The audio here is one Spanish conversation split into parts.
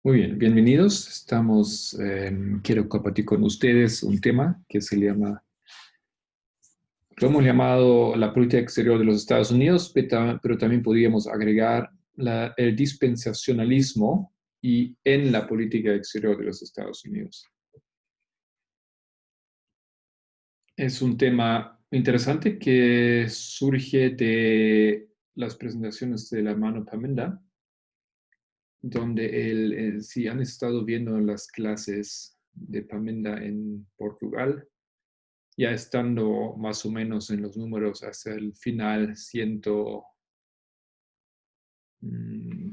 Muy bien, bienvenidos. Quiero compartir con ustedes un tema que lo hemos llamado la política exterior de los Estados Unidos, pero también podríamos agregar el dispensacionalismo y en la política exterior de los Estados Unidos. Es un tema interesante que surge de las presentaciones de la hermano Pamenda, donde si han estado viendo las clases de Pamenda en Portugal, ya estando más o menos en los números hacia el final,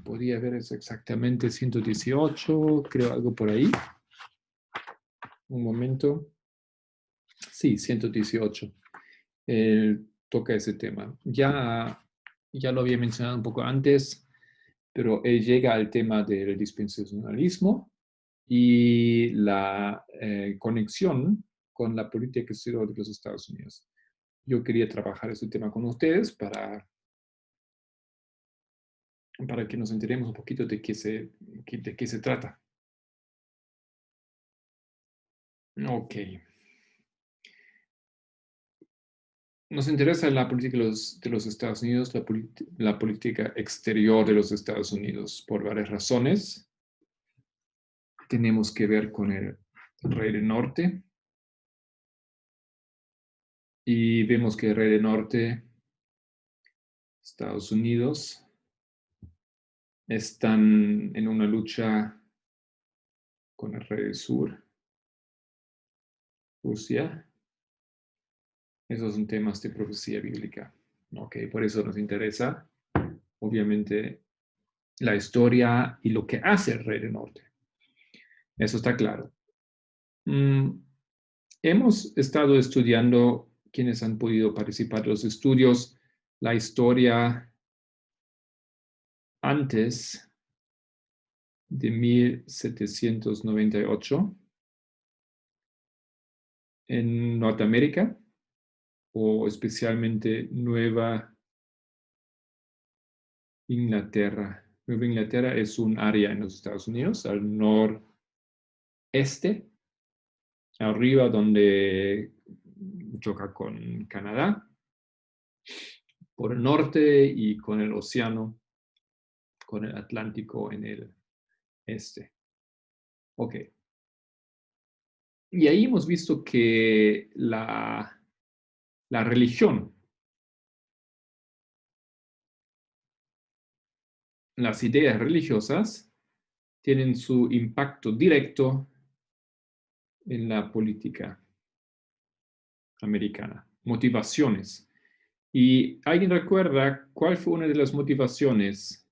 podría ver eso exactamente, 118, creo algo por ahí. Un momento. Sí, 118. Él toca ese tema. Ya lo había mencionado un poco antes, pero él llega al tema del dispensacionalismo y la conexión con la política exterior de los Estados Unidos. Yo quería trabajar ese tema con ustedes para que nos enteremos un poquito de qué se trata. Ok. Nos interesa la política de los Estados Unidos, la política exterior de los Estados Unidos, por varias razones. Tenemos que ver con el Rey del Norte. Y vemos que el Rey del Norte, Estados Unidos, están en una lucha con el Rey del Sur, Rusia. Esos son temas de profecía bíblica. Ok, por eso nos interesa, obviamente, la historia y lo que hace el Rey del Norte. Eso está claro. Hemos estado estudiando, quienes han podido participar de los estudios, la historia antes de 1798 en Norteamérica, o especialmente Nueva Inglaterra. Nueva Inglaterra es un área en los Estados Unidos, al noreste, arriba donde choca con Canadá, por el norte y con el océano, con el Atlántico en el este. Ok. Y ahí hemos visto que la religión, las ideas religiosas, tienen su impacto directo en la política americana. Motivaciones. ¿Y alguien recuerda cuál fue una de las motivaciones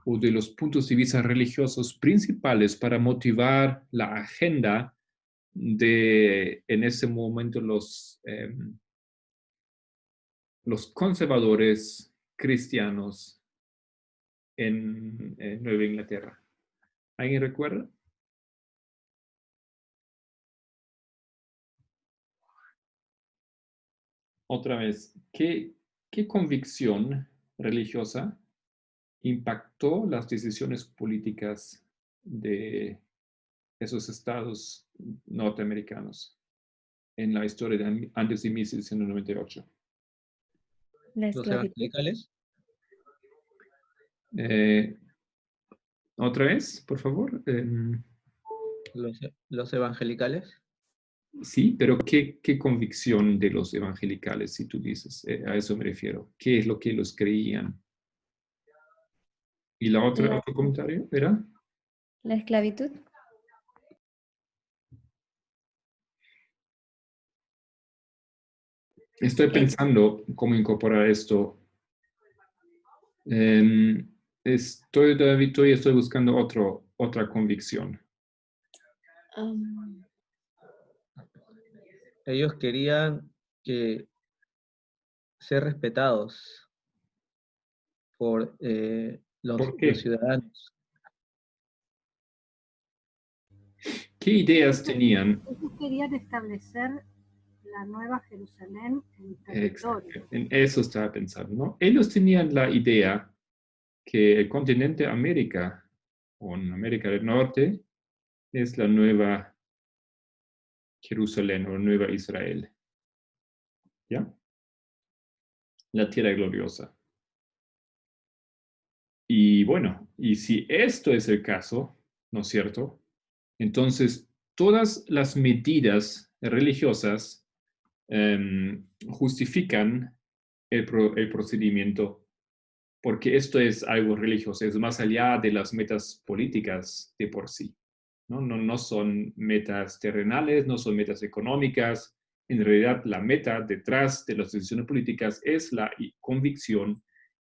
o de los puntos de vista religiosos principales para motivar la agenda de, en ese momento, los conservadores cristianos en Nueva Inglaterra? ¿Alguien recuerda? Otra vez, ¿qué convicción religiosa impactó las decisiones políticas de esos estados norteamericanos en la historia de antes de 1798? La Los esclavitud. evangelicales. Otra vez, por favor. Los evangelicales. Sí, pero ¿qué convicción de los evangelicales, si tú dices? A eso me refiero. ¿Qué es lo que los creían? ¿Y otro comentario era? La esclavitud. Estoy pensando cómo incorporar esto. Estoy buscando otra convicción. Ellos querían ser respetados por los ¿Por qué? ciudadanos. ¿Qué ideas tenían? Ellos querían establecer la nueva Jerusalén en territorio. Exacto, en eso estaba pensando, ¿no? Ellos tenían la idea que el continente América o en América del Norte, es la Nueva Jerusalén o la Nueva Israel. ¿Ya? La tierra gloriosa. Y bueno, y si esto es el caso, ¿no es cierto? Entonces, todas las medidas religiosas justifican el procedimiento, porque esto es algo religioso, es más allá de las metas políticas de por sí. No son metas terrenales, no son metas económicas. En realidad, la meta detrás de las decisiones políticas es la convicción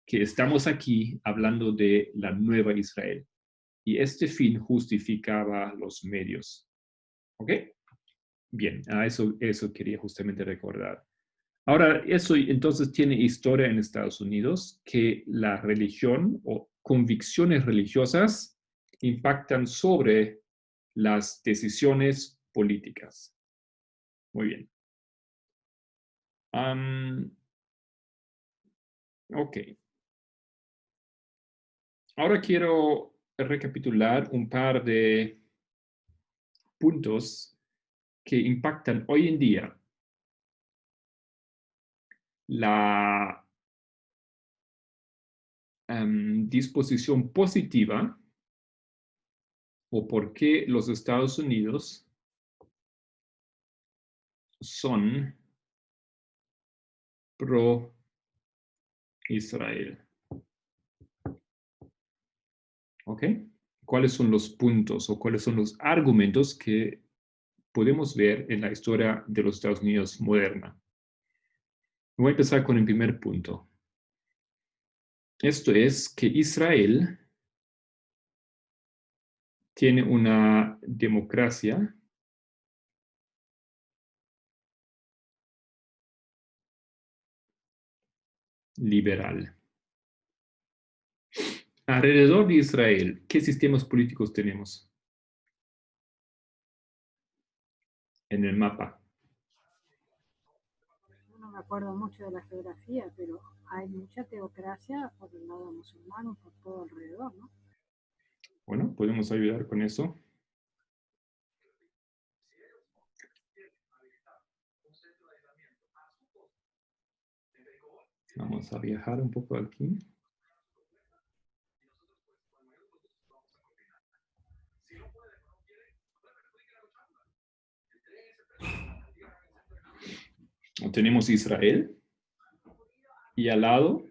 que estamos aquí hablando de la nueva Israel. Y este fin justificaba los medios. ¿Ok? Bien, eso quería justamente recordar. Ahora, eso entonces tiene historia en Estados Unidos, que la religión o convicciones religiosas impactan sobre las decisiones políticas. Muy bien. Ok. Ahora quiero recapitular un par de puntos que impactan hoy en día la disposición positiva o por qué los Estados Unidos son pro-Israel. ¿Ok? ¿Cuáles son los puntos o cuáles son los argumentos que podemos ver en la historia de los Estados Unidos moderna? Voy a empezar con el primer punto. Esto es que Israel tiene una democracia liberal. Alrededor de Israel, ¿qué sistemas políticos tenemos en el mapa? No me acuerdo mucho de la geografía, pero hay mucha teocracia por el lado musulmán y por todo alrededor, ¿no? Bueno, podemos ayudar con eso. Vamos a viajar un poco aquí. Tenemos Israel y al lado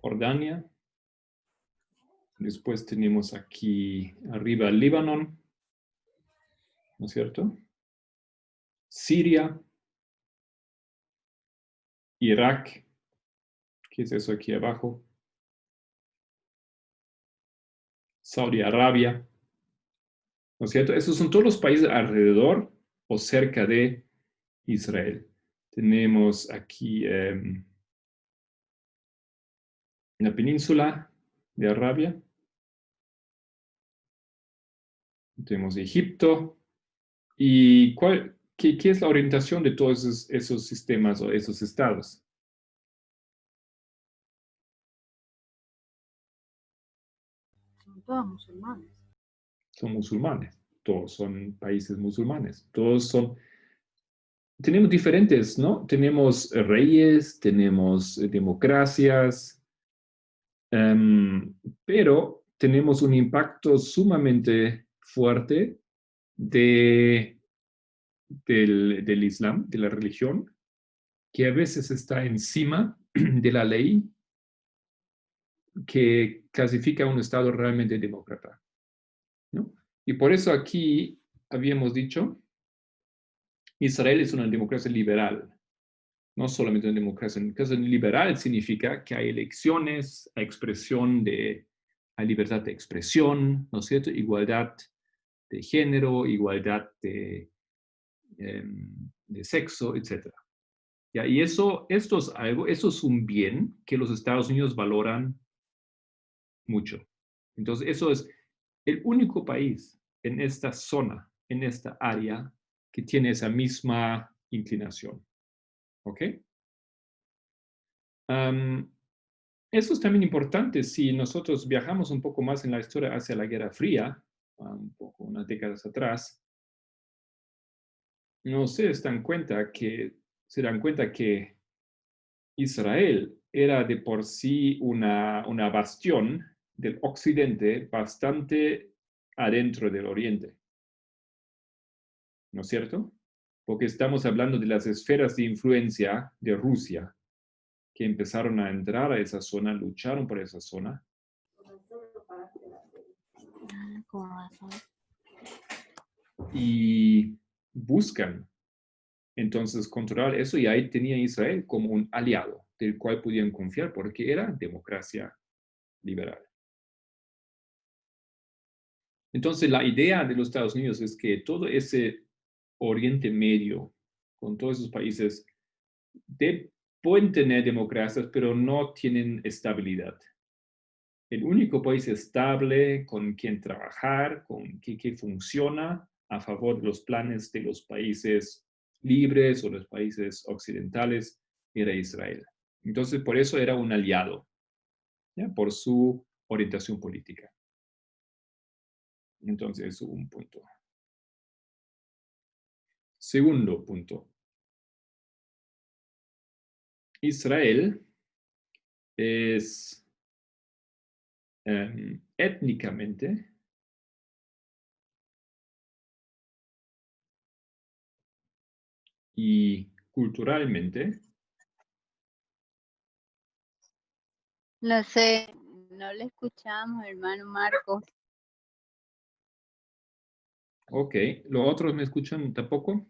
Jordania. Después tenemos aquí arriba Líbano, ¿no es cierto? Siria, Irak, ¿qué es eso aquí abajo? Saudi Arabia, ¿no es cierto? Esos son todos los países alrededor o cerca de Israel. Tenemos aquí la península de Arabia. Tenemos Egipto. ¿Y qué es la orientación de todos esos sistemas o esos estados? Son todos musulmanes. Son musulmanes. Todos son países musulmanes. Tenemos diferentes, ¿no? Tenemos reyes, tenemos democracias, pero tenemos un impacto sumamente fuerte del Islam, de la religión, que a veces está encima de la ley que clasifica a un Estado realmente demócrata, ¿no? Y por eso aquí habíamos dicho, Israel es una democracia liberal, no solamente una democracia. Una democracia liberal significa que hay elecciones, hay hay libertad de expresión, ¿no es cierto? Igualdad de género, igualdad de sexo, etc. ¿Ya? Y esto es algo, eso es un bien que los Estados Unidos valoran mucho. Entonces, eso es el único país en esta zona, en esta área, que tiene esa misma inclinación. ¿Ok? Eso es también importante. Si nosotros viajamos un poco más en la historia hacia la Guerra Fría, un poco unas décadas atrás, no se dan cuenta que Israel era de por sí una bastión del occidente bastante adentro del oriente. ¿No es cierto? Porque estamos hablando de las esferas de influencia de Rusia, que empezaron a entrar a esa zona, lucharon por esa zona. Y buscan entonces controlar eso, y ahí tenía Israel como un aliado del cual podían confiar porque era democracia liberal. Entonces la idea de los Estados Unidos es que todo ese Oriente Medio, con todos esos países, pueden tener democracias, pero no tienen estabilidad. El único país estable con quien trabajar, con que funciona a favor de los planes de los países libres o los países occidentales, era Israel. Entonces, por eso era un aliado, ¿ya? Por su orientación política. Entonces, eso es un punto. Segundo punto. Israel es étnicamente y culturalmente No sé, no le escuchamos, hermano Marcos. Ok, ¿los otros me escuchan tampoco?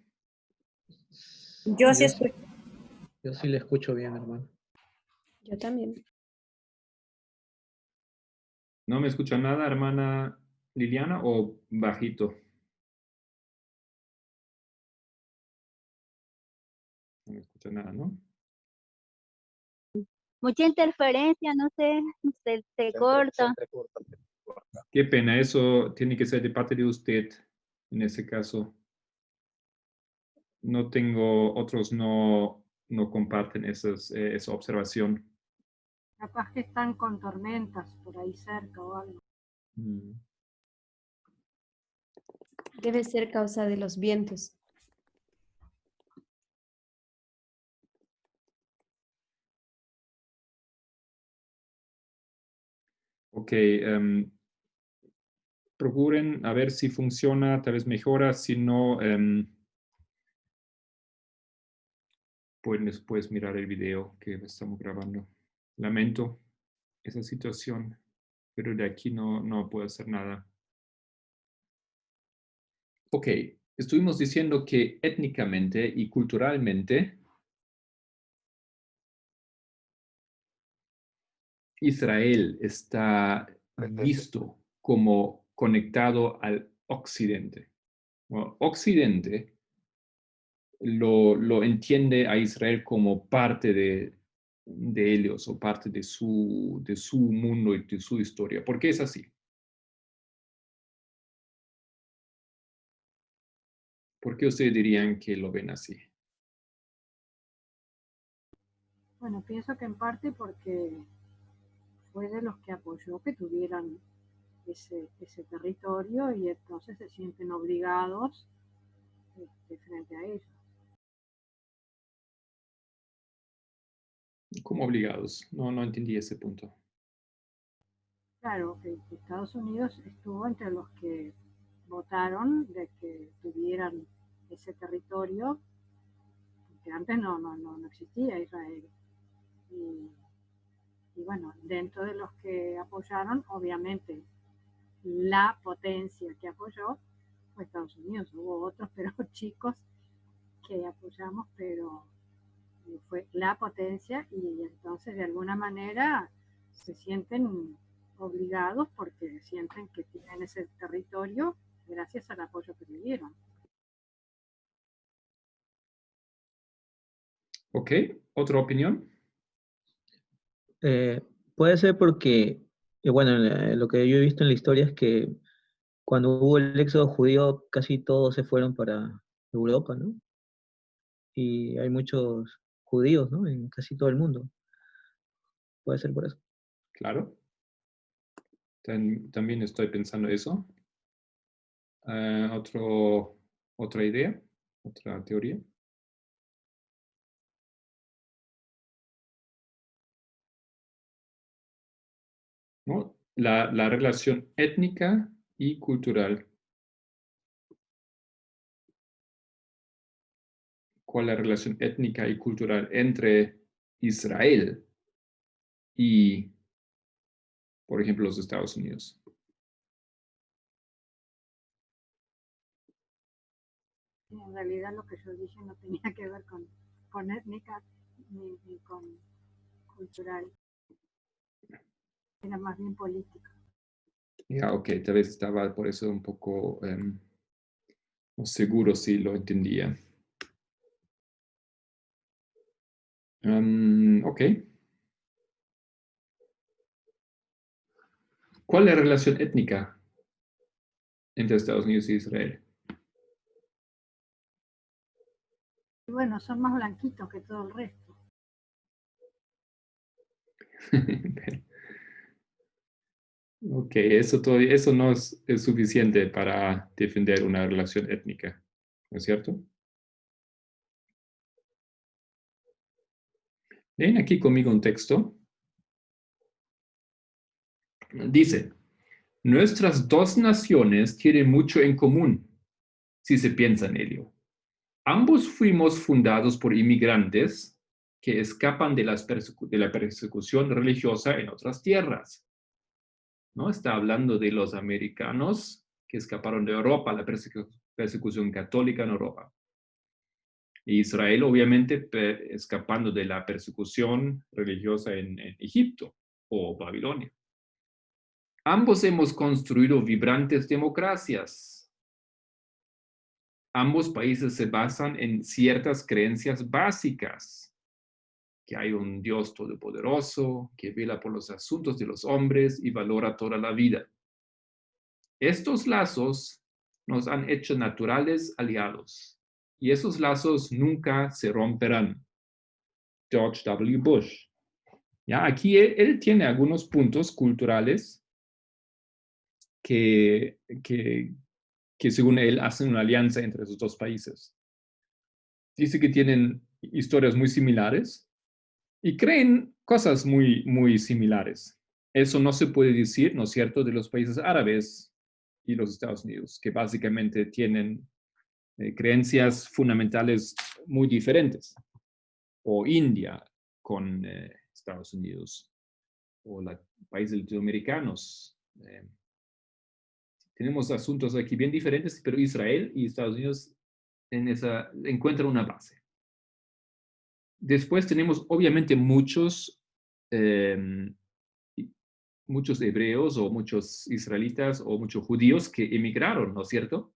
Yo sí escucho. Yo sí le escucho bien, hermano. Yo también. ¿No me escucha nada, hermana Liliana, o bajito? No me escucha nada, ¿no? Mucha interferencia, no sé, se corta. Qué pena, eso tiene que ser de parte de usted en ese caso. No tengo, otros no comparten esa observación. Capaz que están con tormentas por ahí cerca o algo. Debe ser causa de los vientos. Ok, procuren a ver si funciona, tal vez mejora, si no, pueden después mirar el video que estamos grabando. Lamento esa situación, pero de aquí no puedo hacer nada. Ok, estuvimos diciendo que étnicamente y culturalmente Israel está visto como conectado al occidente. Bueno, occidente lo entiende a Israel como parte de ellos o parte de su mundo y de su historia. ¿Por qué es así? ¿Por qué ustedes dirían que lo ven así? Bueno, pienso que en parte porque fue de los que apoyó que tuvieran ese territorio y entonces se sienten obligados frente a ellos. ¿Cómo obligados? No entendí ese punto. Claro, que Estados Unidos estuvo entre los que votaron de que tuvieran ese territorio, porque antes no existía Israel. Y bueno, dentro de los que apoyaron, obviamente, la potencia que apoyó fue Estados Unidos. Hubo otros, pero chicos, que apoyamos, pero fue la potencia y entonces de alguna manera se sienten obligados porque sienten que tienen ese territorio gracias al apoyo que le dieron. Ok, ¿otra opinión? Puede ser porque, bueno, lo que yo he visto en la historia es que cuando hubo el éxodo judío, casi todos se fueron para Europa, ¿no? Y hay muchos judíos, ¿no? En casi todo el mundo. Puede ser por eso. Claro. También estoy pensando eso. Otra idea, otra teoría. ¿No? La relación étnica y cultural. ¿Cuál es la relación étnica y cultural entre Israel y, por ejemplo, los Estados Unidos? En realidad lo que yo dije no tenía que ver con étnica ni con cultural. Era más bien político. Ya, ok, tal vez estaba por eso un poco no seguro si lo entendía. Ok. ¿Cuál es la relación étnica entre Estados Unidos y Israel? Y bueno, son más blanquitos que todo el resto. Ok, eso no es suficiente para defender una relación étnica, ¿no es cierto? Ven aquí conmigo un texto. Dice, nuestras dos naciones tienen mucho en común, si se piensa en ello. Ambos fuimos fundados por inmigrantes que escapan de la persecución religiosa en otras tierras. ¿No? Está hablando de los americanos que escaparon de Europa, la persecución católica en Europa. Y Israel, obviamente, escapando de la persecución religiosa en Egipto o Babilonia. Ambos hemos construido vibrantes democracias. Ambos países se basan en ciertas creencias básicas, que hay un Dios todopoderoso, que vela por los asuntos de los hombres y valora toda la vida. Estos lazos nos han hecho naturales aliados, y esos lazos nunca se romperán. George W. Bush. ¿Ya? Aquí él tiene algunos puntos culturales que según él hacen una alianza entre esos dos países. Dice que tienen historias muy similares y creen cosas muy, muy similares. Eso no se puede decir, ¿no es cierto?, de los países árabes y los Estados Unidos, que básicamente tienen creencias fundamentales muy diferentes. O India con Estados Unidos, o los países latinoamericanos. Tenemos asuntos aquí bien diferentes, pero Israel y Estados Unidos encuentran una base. Después tenemos obviamente muchos hebreos o muchos israelitas o muchos judíos que emigraron, ¿no es cierto?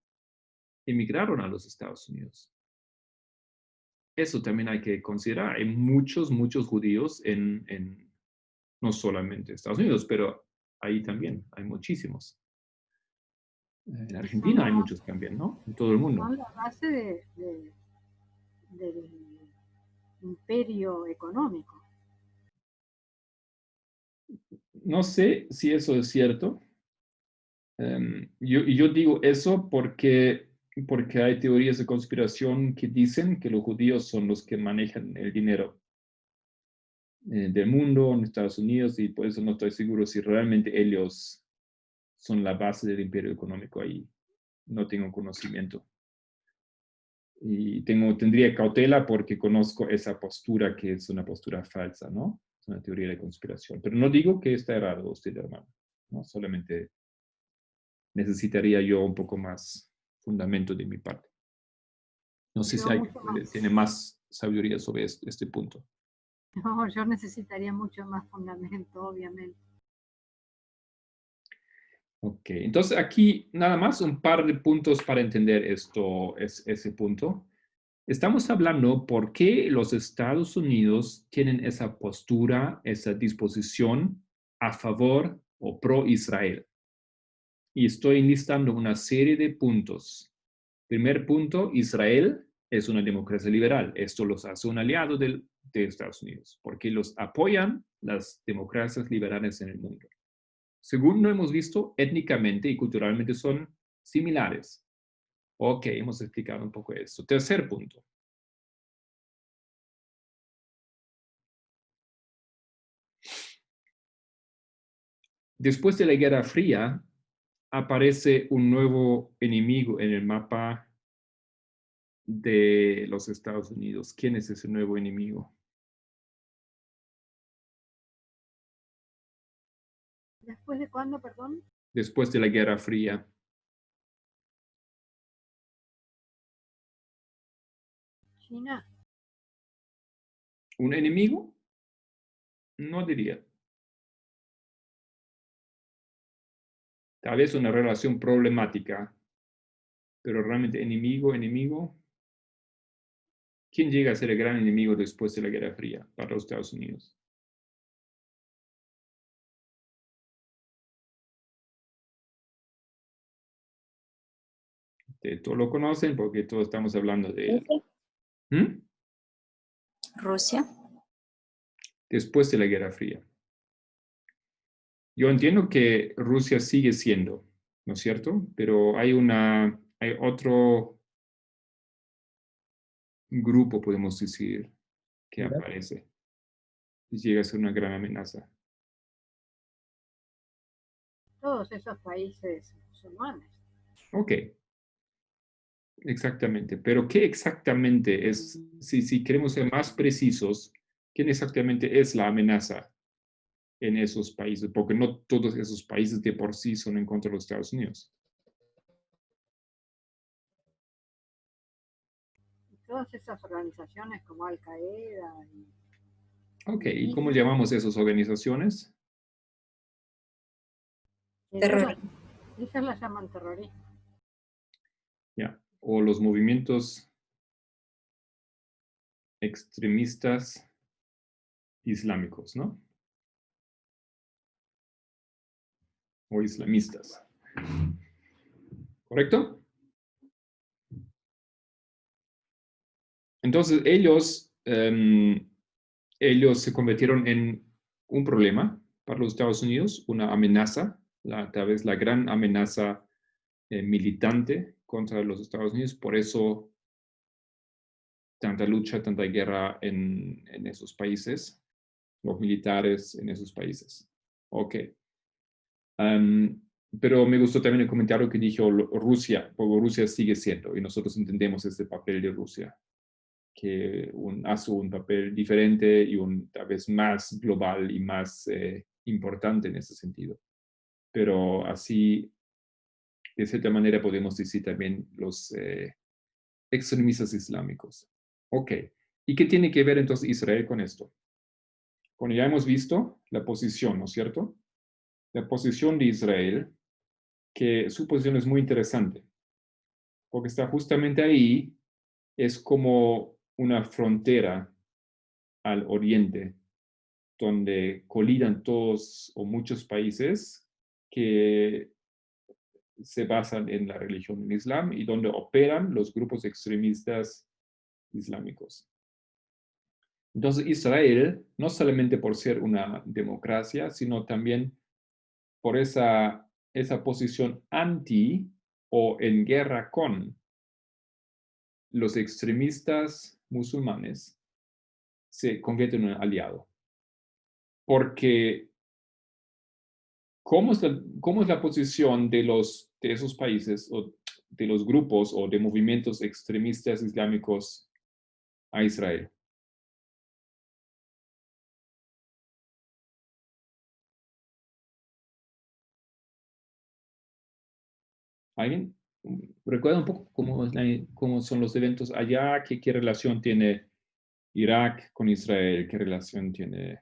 Emigraron a los Estados Unidos. Eso también hay que considerar. Hay muchos judíos no solamente Estados Unidos, pero ahí también hay muchísimos. En Argentina hay muchos también, ¿no? En todo el mundo. Son la base del imperio económico. No sé si eso es cierto. Yo digo eso porque hay teorías de conspiración que dicen que los judíos son los que manejan el dinero del mundo en Estados Unidos, y por eso no estoy seguro si realmente ellos son la base del imperio económico ahí. No tengo conocimiento. Y tendría cautela porque conozco esa postura que es una postura falsa, ¿no? Es una teoría de conspiración. Pero no digo que está errado usted, hermano, ¿no? Solamente necesitaría yo un poco más fundamento de mi parte. No sé si alguien tiene más sabiduría sobre este punto. No, yo necesitaría mucho más fundamento, obviamente. Ok, entonces aquí nada más un par de puntos para entender ese punto. Estamos hablando por qué los Estados Unidos tienen esa postura, esa disposición a favor o pro Israel. Y estoy enlistando una serie de puntos. Primer punto, Israel es una democracia liberal. Esto los hace un aliado de Estados Unidos, porque los apoyan las democracias liberales en el mundo. Segundo, hemos visto, étnicamente y culturalmente son similares. Ok, hemos explicado un poco esto. Tercer punto. Después de la Guerra Fría, aparece un nuevo enemigo en el mapa de los Estados Unidos. ¿Quién es ese nuevo enemigo? ¿Después de cuándo, perdón? Después de la Guerra Fría. China. ¿Un enemigo? No diría. Tal vez una relación problemática, pero realmente enemigo. ¿Quién llega a ser el gran enemigo después de la Guerra Fría para los Estados Unidos? Todos lo conocen porque todos estamos hablando de él. ¿Mm? Rusia. Después de la Guerra Fría. Yo entiendo que Rusia sigue siendo, ¿no es cierto? Pero hay otro grupo, podemos decir, que Irak. aparece y llega a ser una gran amenaza. Todos esos países musulmanes. Ok, exactamente. Pero ¿qué exactamente es, si queremos ser más precisos, quién exactamente es la amenaza en esos países? Porque no todos esos países de por sí son en contra de los Estados Unidos. Y todas esas organizaciones como Al Qaeda y Ok, ¿y cómo llamamos esas organizaciones? Terrorismo. Ellos las llaman terrorismo. Ya, o los movimientos extremistas islámicos, ¿no? O islamistas. ¿Correcto? Entonces, ellos se convirtieron en un problema para los Estados Unidos, una amenaza, tal vez la gran amenaza militante contra los Estados Unidos. Por eso, tanta lucha, tanta guerra en esos países, los militares en esos países. Ok. Pero me gustó también el comentario que dijo Rusia, porque Rusia sigue siendo, y nosotros entendemos este papel de Rusia, que hace un papel diferente y tal vez más global y más importante en ese sentido. Pero así, de cierta manera, podemos decir también los extremistas islámicos. Ok, ¿y qué tiene que ver entonces Israel con esto? Bueno, ya hemos visto la posición, ¿no es cierto? La posición de Israel, que su posición es muy interesante, porque está justamente ahí, es como una frontera al oriente, donde colidan todos o muchos países que se basan en la religión del Islam y donde operan los grupos extremistas islámicos. Entonces Israel, no solamente por ser una democracia, sino también por esa posición anti o en guerra con los extremistas musulmanes, se convierte en un aliado. Porque, ¿cómo es la posición de esos países o de los grupos o de movimientos extremistas islámicos a Israel? ¿Alguien recuerda un poco cómo son los eventos allá? ¿Qué relación tiene Irak con Israel? ¿Qué relación tiene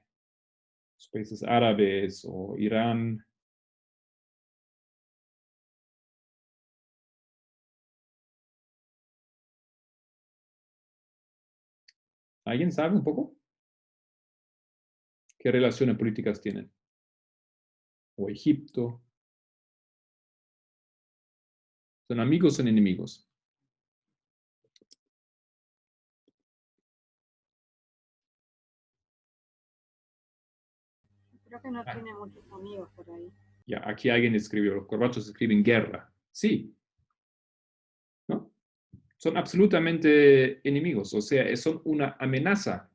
los países árabes o Irán? ¿Alguien sabe un poco? ¿Qué relaciones políticas tienen? ¿O Egipto? ¿Son amigos o son enemigos? Creo que no tiene muchos amigos por ahí. Ya, aquí alguien escribió, los corbatos escriben guerra. Sí. ¿No? Son absolutamente enemigos, o sea, son una amenaza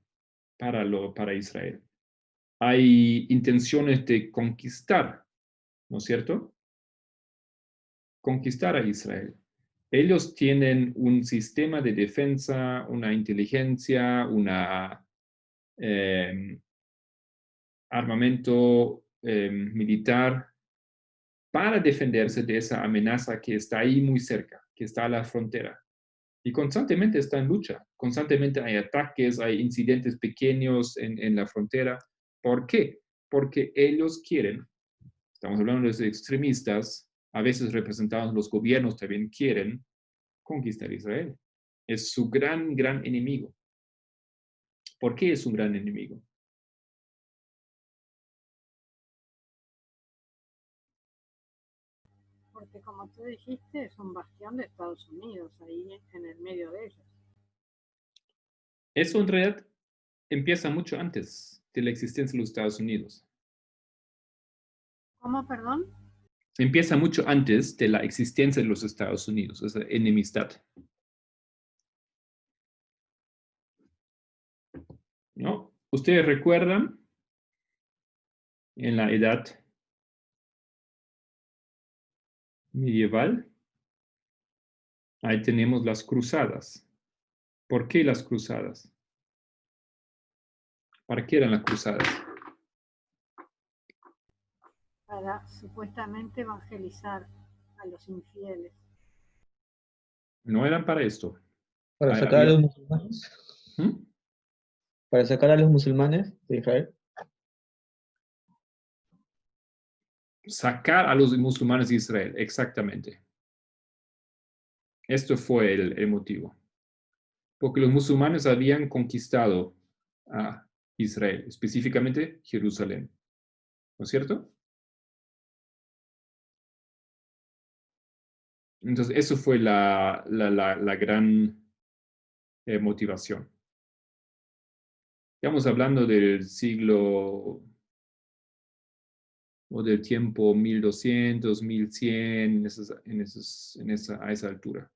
para Israel. Hay intenciones de conquistar, ¿no es cierto? Conquistar a Israel. Ellos tienen un sistema de defensa, una inteligencia, una armamento militar para defenderse de esa amenaza que está ahí muy cerca, que está a la frontera. Y constantemente está en lucha, constantemente hay ataques, hay incidentes pequeños en la frontera. ¿Por qué? Porque ellos quieren, estamos hablando de los extremistas, a veces representados los gobiernos también quieren conquistar Israel. Es su gran enemigo. ¿Por qué es un gran enemigo? Porque como tú dijiste, es un bastión de Estados Unidos, ahí en el medio de ellos. Eso en realidad empieza mucho antes de la existencia de los Estados Unidos. ¿Cómo, perdón? Empieza mucho antes de la existencia de los Estados Unidos, esa enemistad. ¿No? ¿Ustedes recuerdan en la edad medieval? Ahí tenemos las cruzadas. ¿Por qué las cruzadas? ¿Para qué eran las cruzadas? Para supuestamente evangelizar a los infieles. No eran para esto. Para Ah, sacar a había- los musulmanes. ¿Mm? Para sacar a los musulmanes de Israel. Sacar a los musulmanes de Israel, exactamente. Esto fue el motivo. Porque los musulmanes habían conquistado a Israel, específicamente Jerusalén. ¿No es cierto? Entonces, eso fue la gran motivación. Estamos hablando del siglo o del tiempo 1200, 1100, a esa altura.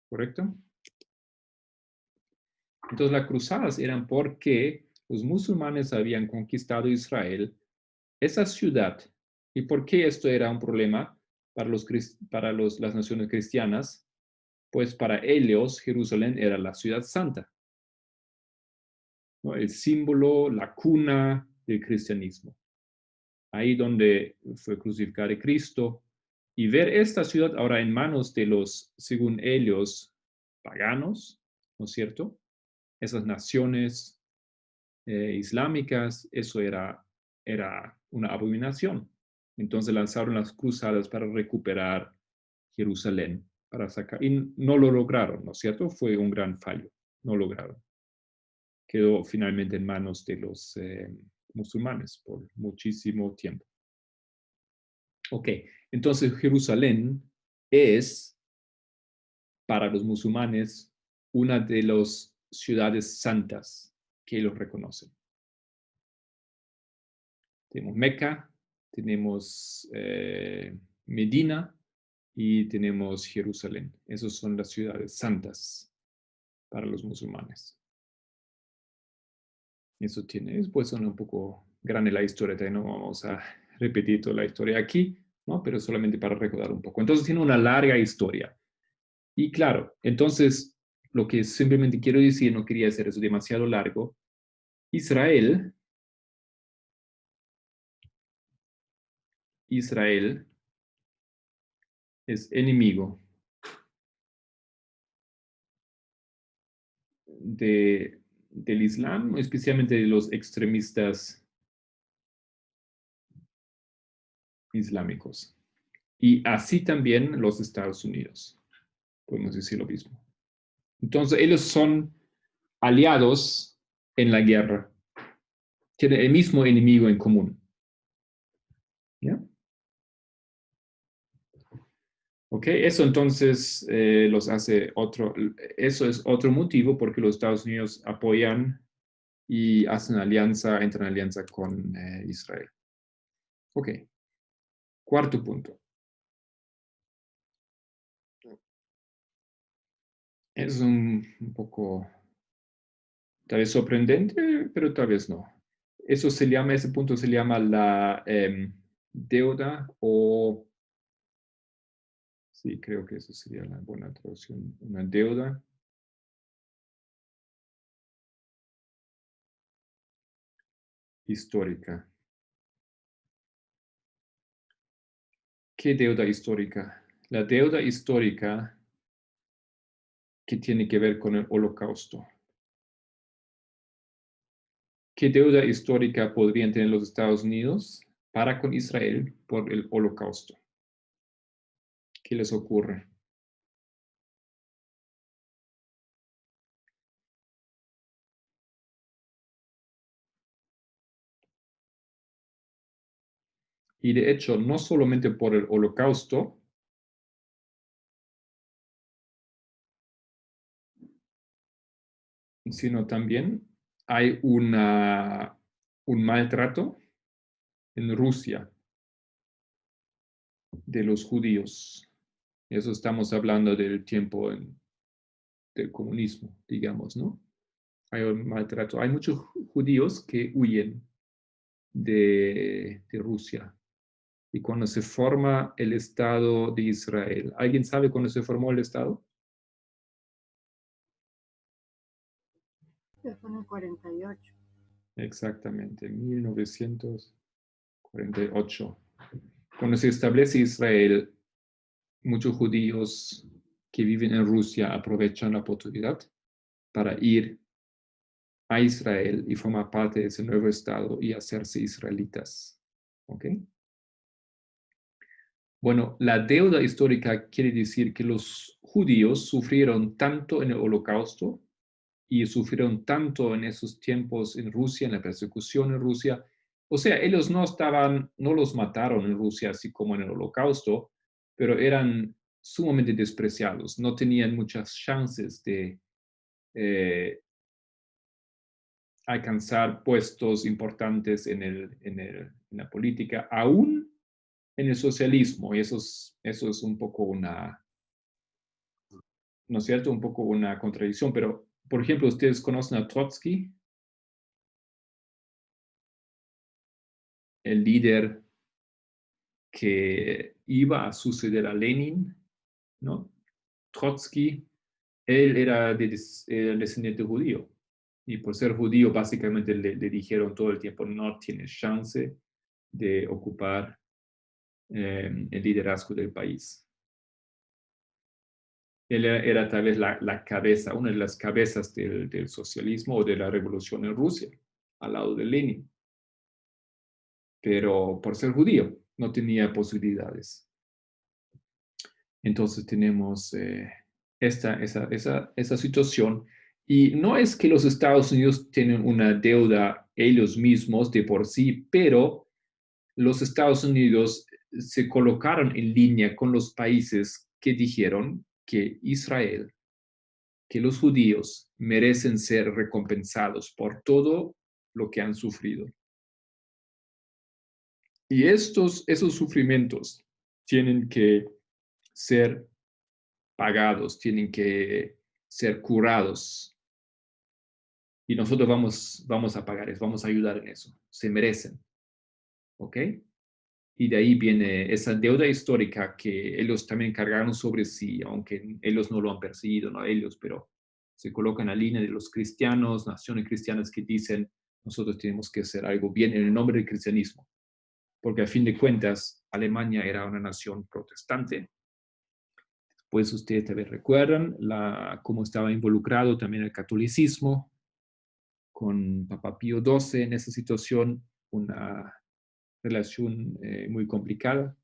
¿Correcto? Entonces, las cruzadas eran porque los musulmanes habían conquistado Israel, esa ciudad. ¿Y por qué esto era un problema para las naciones cristianas? Pues para ellos Jerusalén era la ciudad santa, ¿no? El símbolo, la cuna del cristianismo. Ahí donde fue crucificado Cristo. Y ver esta ciudad ahora en manos de los, según ellos, paganos, ¿no es cierto? Esas naciones islámicas, eso era una abominación. Entonces lanzaron las cruzadas para recuperar Jerusalén, para sacar, y no lo lograron, ¿no es cierto? Fue un gran fallo, no lograron. Quedó finalmente en manos de los musulmanes por muchísimo tiempo. Ok, entonces Jerusalén es, para los musulmanes, una de las ciudades santas que ellos reconocen. Tenemos Meca, tenemos Medina y tenemos Jerusalén. Esas son las ciudades santas para los musulmanes. Eso tiene, después son un poco grande la historia, no vamos a repetir toda la historia aquí, ¿no? Pero solamente para recordar un poco. Entonces tiene una larga historia. Y claro, entonces lo que simplemente quiero decir, no quería hacer eso demasiado largo, Israel es enemigo del Islam, especialmente de los extremistas islámicos. Y así también los Estados Unidos, podemos decir lo mismo. Entonces, ellos son aliados en la guerra. Tienen el mismo enemigo en común. ¿Ya? Ok, eso entonces los hace eso es otro motivo porque los Estados Unidos apoyan y hacen alianza, entran en alianza con Israel. Ok. Cuarto punto. Es un poco, tal vez sorprendente, pero tal vez no. Ese punto se llama la deuda o, sí, creo que eso sería la buena traducción, una deuda histórica. ¿Qué deuda histórica? La deuda histórica que tiene que ver con el Holocausto. ¿Qué deuda histórica podrían tener los Estados Unidos para con Israel por el Holocausto? ¿Qué les ocurre? Y de hecho, no solamente por el Holocausto, sino también hay un maltrato en Rusia de los judíos. Eso estamos hablando del tiempo del comunismo, digamos, ¿no? Hay un maltrato. Hay muchos judíos que huyen de Rusia. Y cuando se forma el Estado de Israel, ¿alguien sabe cuándo se formó el Estado? Fue en el 48. Exactamente, 1948. Cuando se establece Israel, muchos judíos que viven en Rusia aprovechan la oportunidad para ir a Israel y formar parte de ese nuevo Estado y hacerse israelitas. ¿Ok? Bueno, la deuda histórica quiere decir que los judíos sufrieron tanto en el Holocausto y sufrieron tanto en esos tiempos en Rusia, en la persecución en Rusia. O sea, ellos no los mataron en Rusia así como en el Holocausto, pero eran sumamente despreciados, no tenían muchas chances de alcanzar puestos importantes en la política, aún en el socialismo, y eso es un poco una, ¿no es cierto? Un poco una contradicción, pero, por ejemplo, ¿ustedes conocen a Trotsky? El líder que iba a suceder a Lenin, ¿no? Trotsky, él era descendiente judío, y por ser judío básicamente le dijeron todo el tiempo, no tienes chance de ocupar el liderazgo del país. Él era tal vez la cabeza, una de las cabezas del socialismo o de la revolución en Rusia, al lado de Lenin. Pero por ser judío no tenía posibilidades. Entonces tenemos esa situación. Y no es que los Estados Unidos tienen una deuda ellos mismos de por sí, pero los Estados Unidos se colocaron en línea con los países que dijeron que Israel, que los judíos merecen ser recompensados por todo lo que han sufrido. Y esos sufrimientos tienen que ser pagados, tienen que ser curados. Y nosotros vamos a pagar eso, vamos a ayudar en eso. Se merecen. ¿Ok? Y de ahí viene esa deuda histórica que ellos también cargaron sobre sí, aunque ellos no lo han perseguido, no ellos, pero se colocan en la línea de los cristianos, naciones cristianas que dicen, nosotros tenemos que hacer algo bien en el nombre del cristianismo. Porque a fin de cuentas, Alemania era una nación protestante. Pues ustedes también recuerdan cómo estaba involucrado también el catolicismo, con Papa Pío XII en esa situación, una relación muy complicada,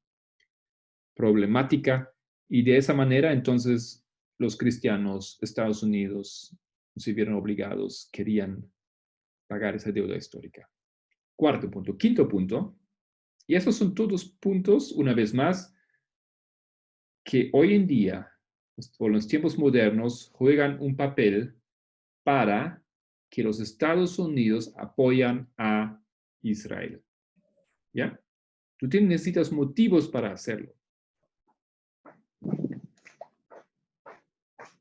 problemática, y de esa manera entonces los cristianos, Estados Unidos, se vieron obligados, querían pagar esa deuda histórica. Cuarto punto. Quinto punto, y esos son todos puntos, una vez más, que hoy en día, o en los tiempos modernos, juegan un papel para que los Estados Unidos apoyan a Israel. ¿Ya? Tú necesitas motivos para hacerlo.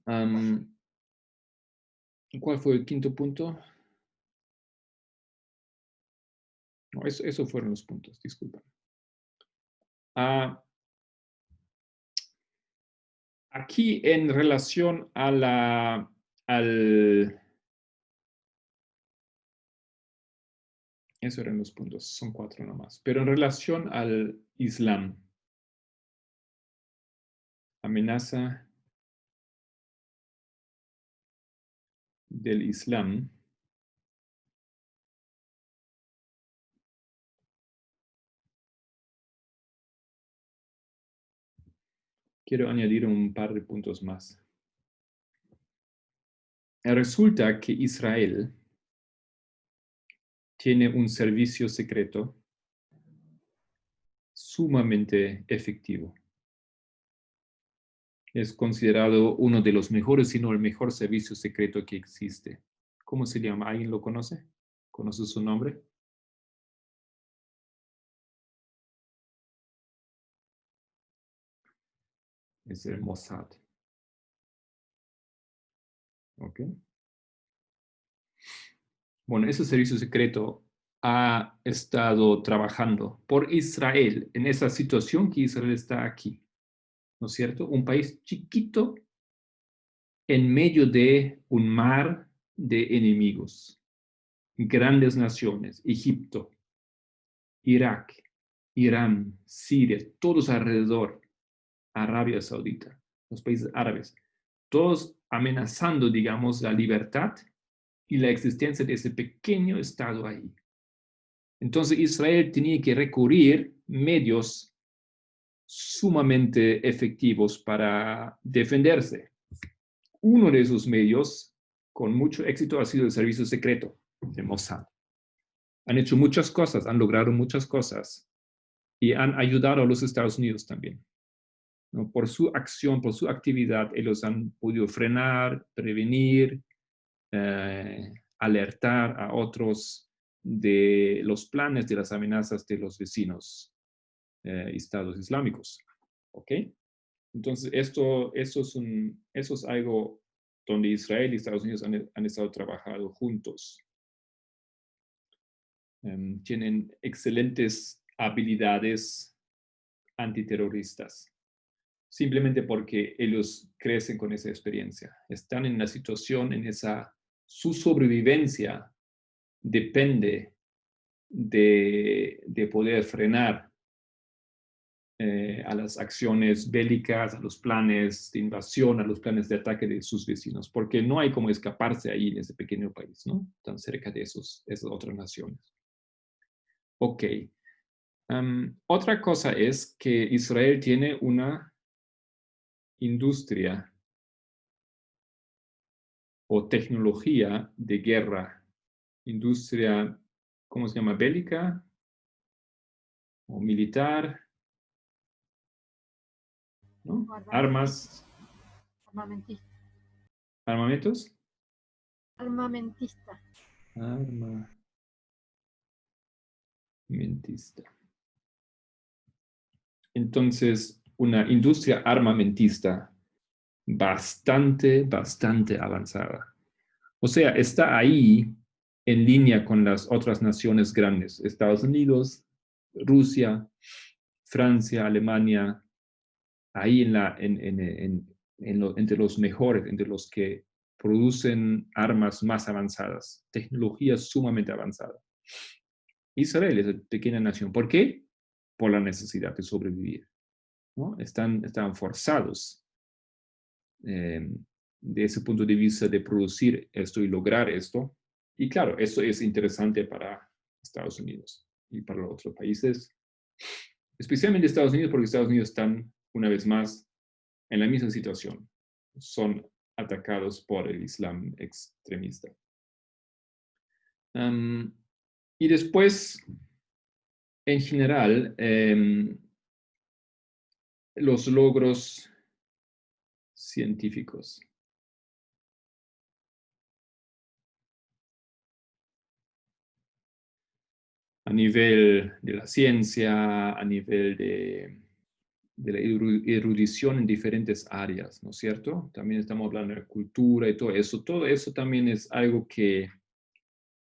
¿Cuál fue el quinto punto? No, eso fueron los puntos, disculpa. Aquí en relación a eso eran los puntos, son 4 nomás. Pero en relación al Islam, amenaza del Islam, quiero añadir un par de puntos más. Resulta que Israel tiene un servicio secreto sumamente efectivo. Es considerado uno de los mejores, si no el mejor servicio secreto que existe. ¿Cómo se llama? ¿Alguien lo conoce? ¿Conoce su nombre? Es el Mossad. ¿Ok? Bueno, ese servicio secreto ha estado trabajando por Israel en esa situación que Israel está aquí. ¿No es cierto? Un país chiquito en medio de un mar de enemigos. Grandes naciones, Egipto, Irak, Irán, Siria, todos alrededor, Arabia Saudita, los países árabes, todos amenazando, digamos, la libertad y la existencia de ese pequeño estado ahí. Entonces Israel tenía que recurrir medios sumamente efectivos para defenderse. Uno de esos medios, con mucho éxito, ha sido el servicio secreto de Mossad. Han hecho muchas cosas, han logrado muchas cosas y han ayudado a los Estados Unidos también. ¿No? Por su acción, por su actividad, ellos han podido frenar, prevenir, alertar a otros de los planes, de las amenazas de los vecinos estados islámicos. ¿Ok? Entonces, eso es algo donde Israel y Estados Unidos han estado trabajando juntos. Tienen excelentes habilidades antiterroristas, simplemente porque ellos crecen con esa experiencia. Están en la situación, su sobrevivencia depende de poder frenar a las acciones bélicas, a los planes de invasión, a los planes de ataque de sus vecinos, porque no hay como escaparse ahí en ese pequeño país, ¿no? Tan cerca de esas otras naciones. Ok. Otra cosa es que Israel tiene una industria o tecnología de guerra, industria, ¿cómo se llama? Bélica o militar, ¿no? Armas. Armamentista. ¿Armamentos? Armamentista. Armamentista. Entonces, una industria armamentista bastante avanzada. O sea, está ahí en línea con las otras naciones grandes, Estados Unidos, Rusia, Francia, Alemania, ahí entre los mejores, entre los que producen armas más avanzadas, tecnología sumamente avanzada. Israel es una pequeña nación. ¿Por qué? Por la necesidad de sobrevivir, ¿no? Están forzados de ese punto de vista de producir esto y lograr esto. Y claro, eso es interesante para Estados Unidos y para los otros países, especialmente Estados Unidos, porque Estados Unidos están, una vez más, en la misma situación. Son atacados por el Islam extremista. Y después, en general, los logros científicos. a nivel de la ciencia, a nivel de la erudición en diferentes áreas, ¿no es cierto? También estamos hablando de cultura y todo eso. Todo eso también es algo que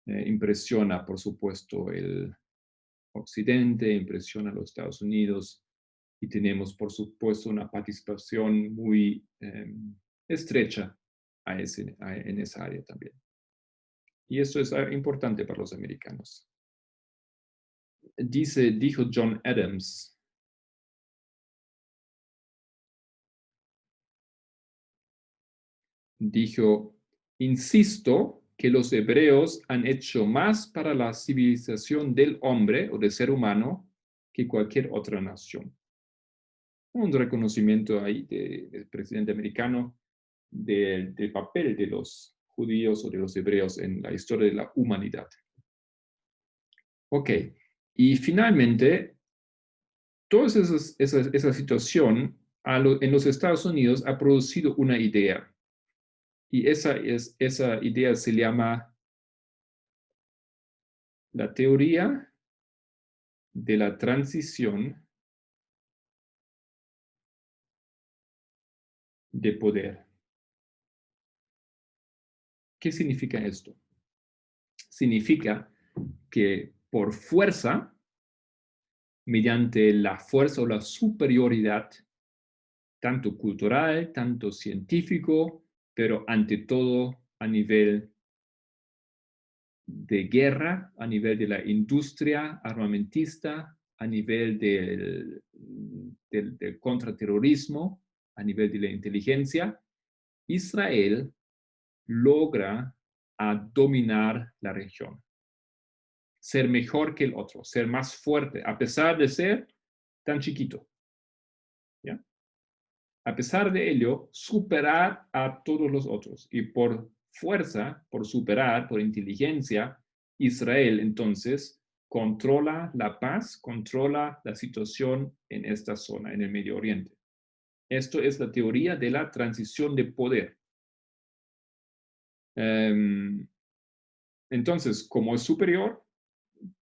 impresiona, por supuesto, el Occidente, impresiona a los Estados Unidos y tenemos, por supuesto, una participación muy estrecha en esa área también. Y eso es importante para los americanos. Dijo John Adams, dijo, insisto que los hebreos han hecho más para la civilización del hombre o del ser humano que cualquier otra nación. Un reconocimiento ahí del presidente americano del papel de los judíos o de los hebreos en la historia de la humanidad. Ok, y finalmente, toda esa situación en los Estados Unidos ha producido una idea. Y esa idea se llama la teoría de la transición de poder. ¿Qué significa esto? Significa que por fuerza, mediante la fuerza o la superioridad, tanto cultural, tanto científico, pero ante todo a nivel de guerra, a nivel de la industria armamentista, a nivel del contraterrorismo, a nivel de la inteligencia, Israel logra dominar la región, ser mejor que el otro, ser más fuerte, a pesar de ser tan chiquito. ¿Ya? A pesar de ello, superar a todos los otros. Y por fuerza, por superar, por inteligencia, Israel entonces controla la paz, controla la situación en esta zona, en el Medio Oriente. Esto es la teoría de la transición de poder. Entonces, como es superior,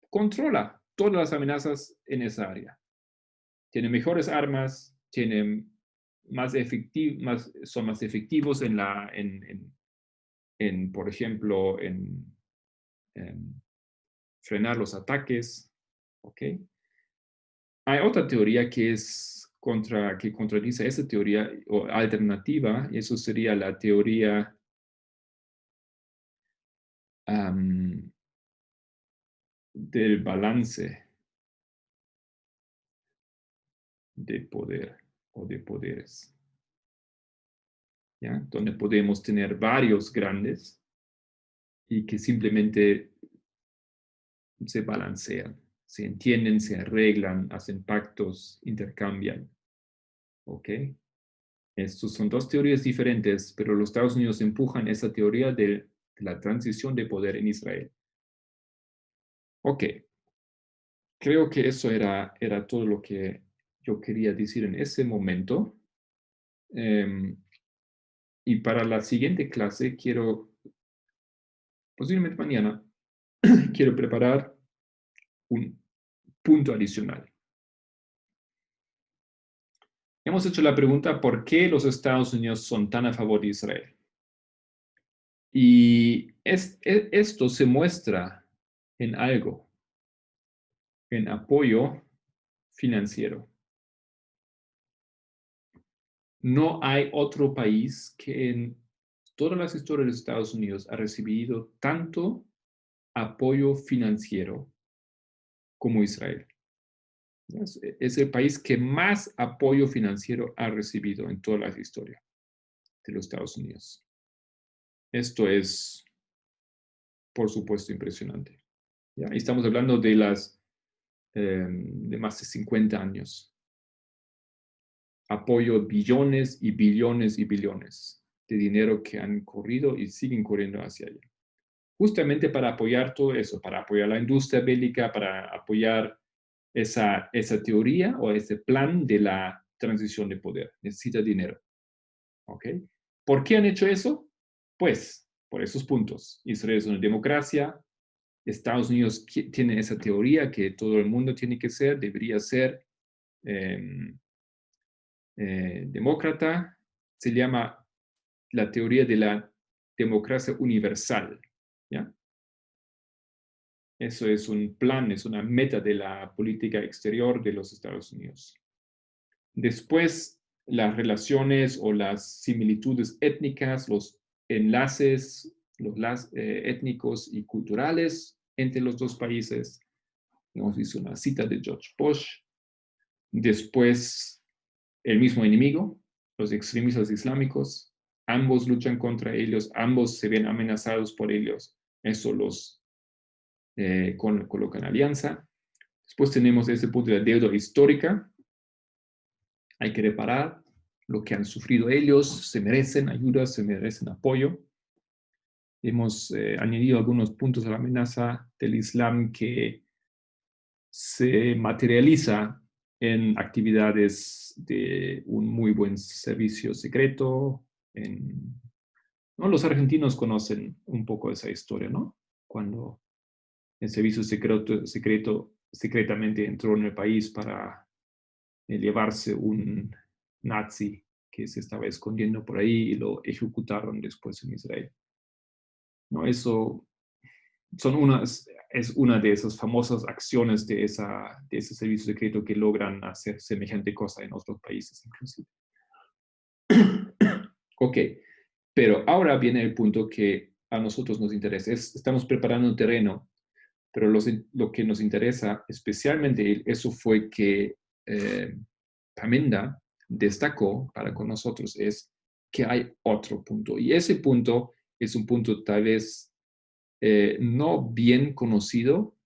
controla todas las amenazas en esa área. Tiene mejores armas, tiene son más efectivos por ejemplo, en frenar los ataques. ¿Okay? Hay otra teoría que contradice esa teoría o alternativa, y eso sería la teoría del balance de poder o de poderes, ¿ya? Donde podemos tener varios grandes y que simplemente se balancean, se entienden, se arreglan, hacen pactos, intercambian. ¿Ok? Estas son dos teorías diferentes, pero los Estados Unidos empujan esa teoría de la transición de poder en Israel. Ok. Creo que eso era todo lo que yo quería decir en ese momento. Y para la siguiente clase posiblemente mañana, quiero preparar un punto adicional. Hemos hecho la pregunta, ¿por qué los Estados Unidos son tan a favor de Israel? Y esto se muestra en algo, en apoyo financiero. No hay otro país que en todas las historias de Estados Unidos ha recibido tanto apoyo financiero como Israel. Es el país que más apoyo financiero ha recibido en toda la historia de los Estados Unidos. Esto es, por supuesto, impresionante. ¿Ya? Estamos hablando de más de 50 años. Apoyo billones y billones y billones de dinero que han corrido y siguen corriendo hacia allá. Justamente para apoyar todo eso, para apoyar la industria bélica, para apoyar esa teoría o ese plan de la transición de poder. Necesita dinero. ¿Ok? ¿Por qué han hecho eso? Pues por esos puntos. Israel es una democracia, Estados Unidos tiene esa teoría que todo el mundo tiene que ser, debería ser demócrata. Se llama la teoría de la democracia universal, ¿ya? Eso es un plan, es una meta de la política exterior de los Estados Unidos. Después, las relaciones o las similitudes étnicas, los enlaces étnicos y culturales entre los dos países. Hemos visto una cita de George Bush. Después, el mismo enemigo, los extremistas islámicos. Ambos luchan contra ellos, ambos se ven amenazados por ellos. Eso los colocan alianza. Después tenemos ese punto de la deuda histórica. Hay que reparar lo que han sufrido ellos, se merecen ayuda, se merecen apoyo. Hemos añadido algunos puntos a la amenaza del Islam que se materializa en actividades de un muy buen servicio secreto. ¿No? Los argentinos conocen un poco esa historia, ¿no? Cuando el servicio secretamente entró en el país para llevarse un nazi que se estaba escondiendo por ahí y lo ejecutaron después en Israel. ¿No? Eso es una de esas famosas acciones de ese servicio secreto que logran hacer semejante cosa en otros países inclusive. Ok, pero ahora viene el punto que a nosotros nos interesa. Estamos preparando un terreno, pero lo que nos interesa especialmente, eso fue que Pamenda destacó para con nosotros, es que hay otro punto. Y ese punto es un punto tal vez no bien conocido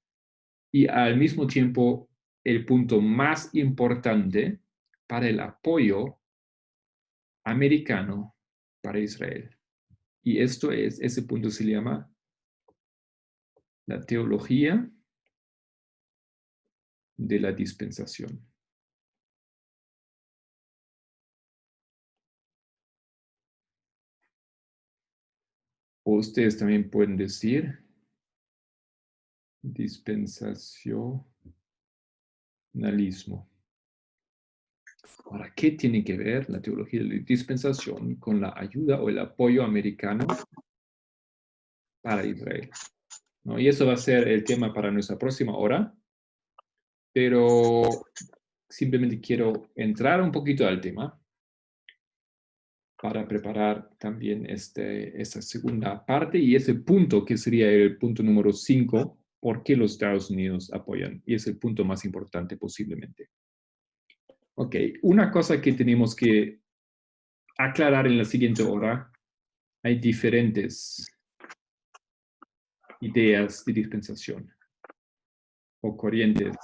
y al mismo tiempo el punto más importante para el apoyo americano para Israel. Y ese punto se llama la teología de la dispensación. O ustedes también pueden decir dispensacionalismo. Ahora, ¿qué tiene que ver la teología de la dispensación con la ayuda o el apoyo americano para Israel? ¿No? Y eso va a ser el tema para nuestra próxima hora, pero simplemente quiero entrar un poquito al tema para preparar también esta segunda parte y ese punto que sería el punto número 5, ¿por qué los Estados Unidos apoyan? Y es el punto más importante posiblemente. Ok, una cosa que tenemos que aclarar en la siguiente hora, hay diferentes ideas de dispensación o corrientes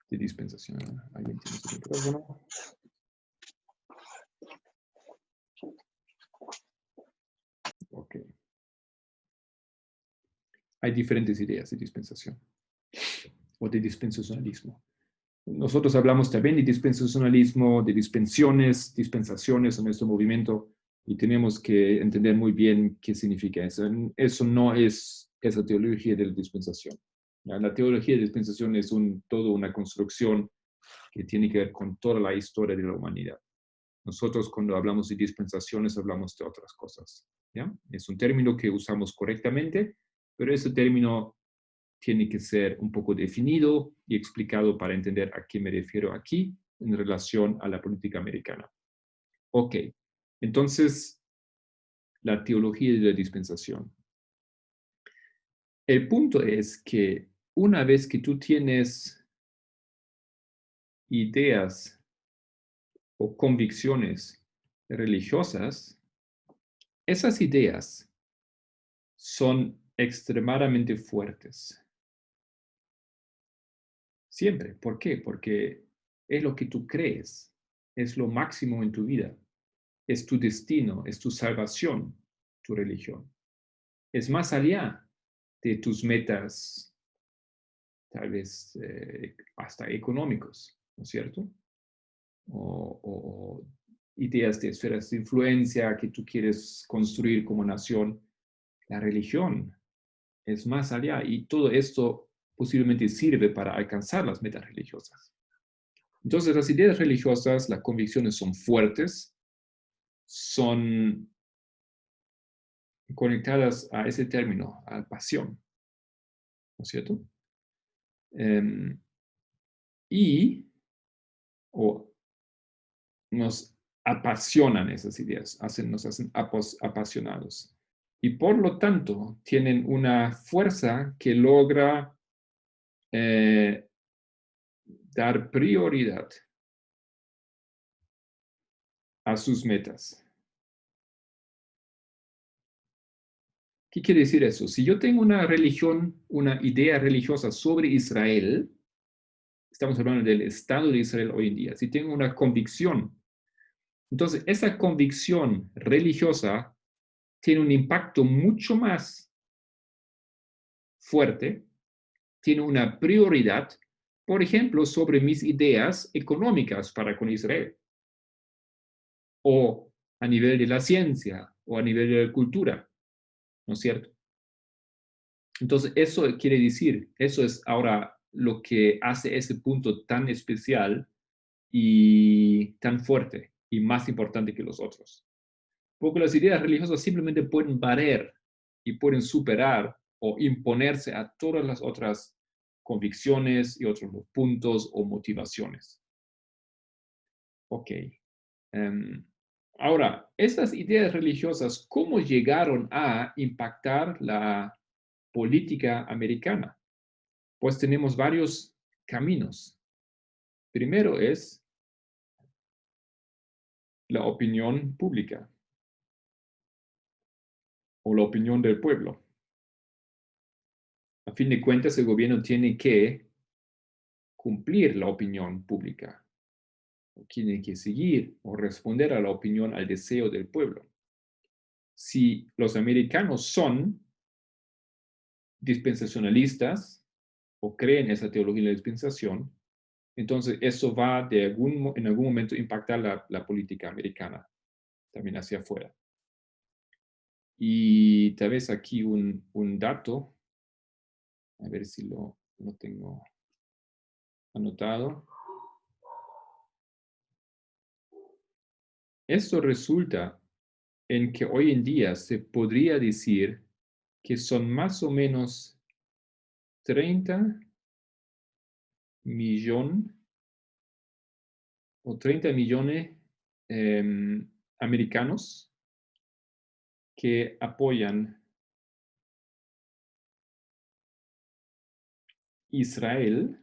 de dispensación. ¿Alguien tiene su micrófono? Ok. Hay diferentes ideas de dispensación o de dispensacionalismo. Nosotros hablamos también de dispensacionalismo, de dispensaciones en nuestro movimiento y tenemos que entender muy bien qué significa eso. Eso no es esa teología de la dispensación. La teología de dispensación es toda una construcción que tiene que ver con toda la historia de la humanidad. Nosotros cuando hablamos de dispensaciones hablamos de otras cosas. ¿Ya? Es un término que usamos correctamente, pero ese término tiene que ser un poco definido y explicado para entender a qué me refiero aquí en relación a la política americana. Ok, entonces, la teología de la dispensación. El punto es que una vez que tú tienes ideas o convicciones religiosas, esas ideas son extremadamente fuertes. Siempre. ¿Por qué? Porque es lo que tú crees, es lo máximo en tu vida, es tu destino, es tu salvación, tu religión. Es más allá de tus metas, tal vez hasta económicos, ¿no es cierto? O ideas de esferas de influencia que tú quieres construir como nación. La religión es más allá y todo esto posiblemente sirve para alcanzar las metas religiosas. Entonces, las ideas religiosas, las convicciones son fuertes, son conectadas a ese término, a pasión, ¿no es cierto? O nos apasionan esas ideas, nos hacen apasionados. Y por lo tanto, tienen una fuerza que logra dar prioridad a sus metas. ¿Qué quiere decir eso? Si yo tengo una religión, una idea religiosa sobre Israel, estamos hablando del Estado de Israel hoy en día, si tengo una convicción, entonces esa convicción religiosa tiene un impacto mucho más fuerte, tiene una prioridad, por ejemplo, sobre mis ideas económicas para con Israel, o a nivel de la ciencia, o a nivel de la cultura, ¿no es cierto? Entonces, eso quiere decir, eso es ahora lo que hace ese punto tan especial y tan fuerte y más importante que los otros. Porque las ideas religiosas simplemente pueden barrer y pueden superar o imponerse a todas las otras convicciones y otros puntos o motivaciones. Ok. Ahora, esas ideas religiosas, ¿cómo llegaron a impactar la política americana? Pues tenemos varios caminos. Primero es la opinión pública o la opinión del pueblo. A fin de cuentas, el gobierno tiene que cumplir la opinión pública, o tiene que seguir o responder a la opinión, al deseo del pueblo. Si los americanos son dispensacionalistas o creen esa teología de la dispensación, entonces eso va en algún momento impactar la política americana, también hacia afuera. Y tal vez aquí un dato, a ver si lo tengo anotado. Esto resulta en que hoy en día se podría decir que son más o menos 30 millones o 30 millones americanos que apoyan Israel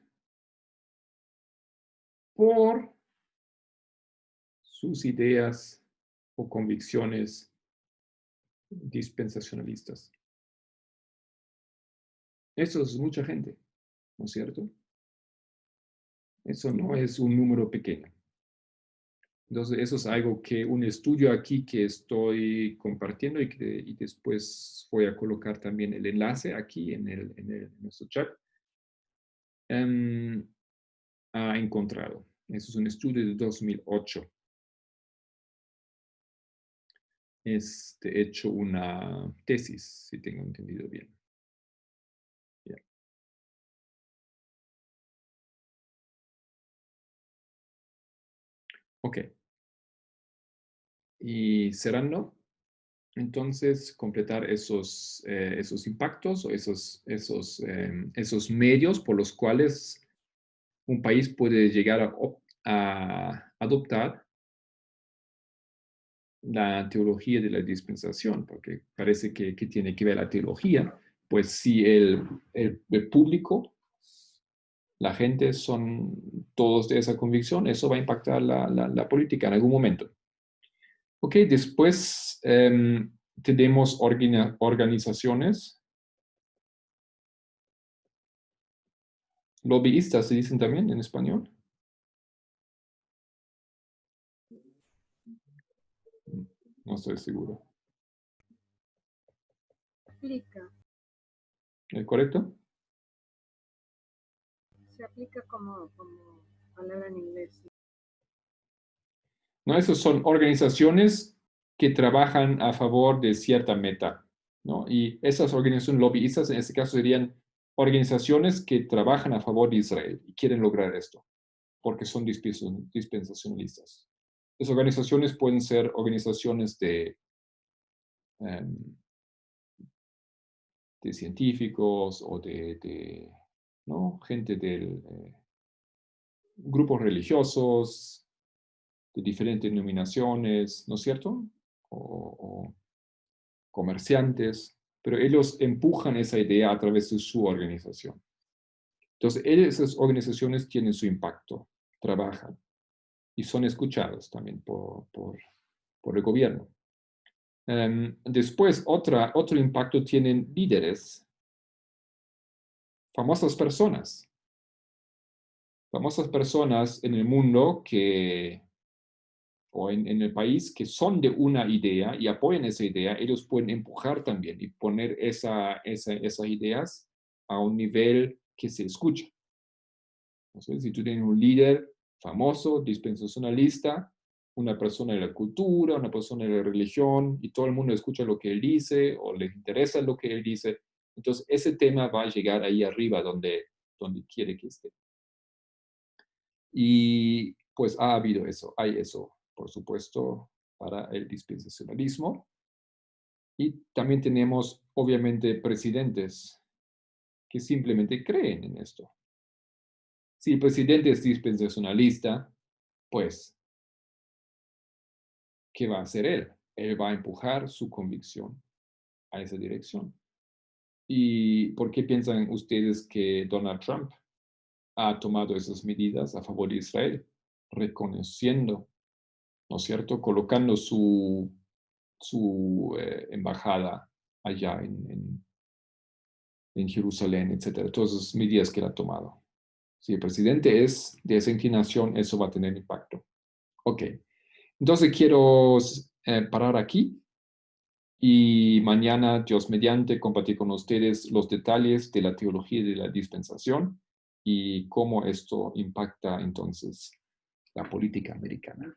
por sus ideas o convicciones dispensacionalistas. Eso es mucha gente, ¿no es cierto? Eso no es un número pequeño. Entonces, eso es algo que un estudio aquí que estoy compartiendo y después voy a colocar también el enlace aquí en nuestro chat, ha encontrado. Eso es un estudio de 2008. Hecho una tesis, si tengo entendido bien. Yeah. Ok. Y cerrando, entonces, completar esos impactos o esos medios por los cuales un país puede llegar a adoptar la teología de la dispensación, porque parece que tiene que ver la teología, pues si el público, la gente son todos de esa convicción, eso va a impactar la política en algún momento. Ok, después tenemos organizaciones. Lobbyistas se dicen también en español. No estoy seguro. Aplica, ¿Es correcto? se aplica como palabra en inglés. No, esos son organizaciones que trabajan a favor de cierta meta. ¿no? Y esas organizaciones lobbyistas en este caso serían organizaciones que trabajan a favor de Israel y quieren lograr esto, porque son dispensacionalistas. Las organizaciones pueden ser organizaciones de científicos o ¿no? Gente de grupos religiosos, de diferentes denominaciones, ¿no es cierto? O comerciantes, pero ellos empujan esa idea a través de su organización. Entonces, esas organizaciones tienen su impacto, trabajan y son escuchados también por el gobierno. Después, otro impacto tienen líderes, famosas personas en el mundo o en el país que son de una idea y apoyan esa idea, ellos pueden empujar también y poner esas ideas a un nivel que se escucha. Entonces, si tú tienes un líder famoso, dispensacionalista, una persona de la cultura, una persona de la religión, y todo el mundo escucha lo que él dice o les interesa lo que él dice, entonces ese tema va a llegar ahí arriba donde quiere que esté. Y pues ha habido eso, hay eso, por supuesto, para el dispensacionalismo. Y también tenemos, obviamente, presidentes que simplemente creen en esto. Si el presidente es dispensacionalista, pues, ¿qué va a hacer él? Él va a empujar su convicción a esa dirección. ¿Y por qué piensan ustedes que Donald Trump ha tomado esas medidas a favor de Israel? Reconociendo, ¿no es cierto? Colocando su embajada allá en Jerusalén, etcétera. Todas esas medidas que él ha tomado. Si el presidente es de esa inclinación, eso va a tener impacto. Ok. Entonces quiero parar aquí y mañana, Dios mediante, compartir con ustedes los detalles de la teología de la dispensación y cómo esto impacta entonces la política americana.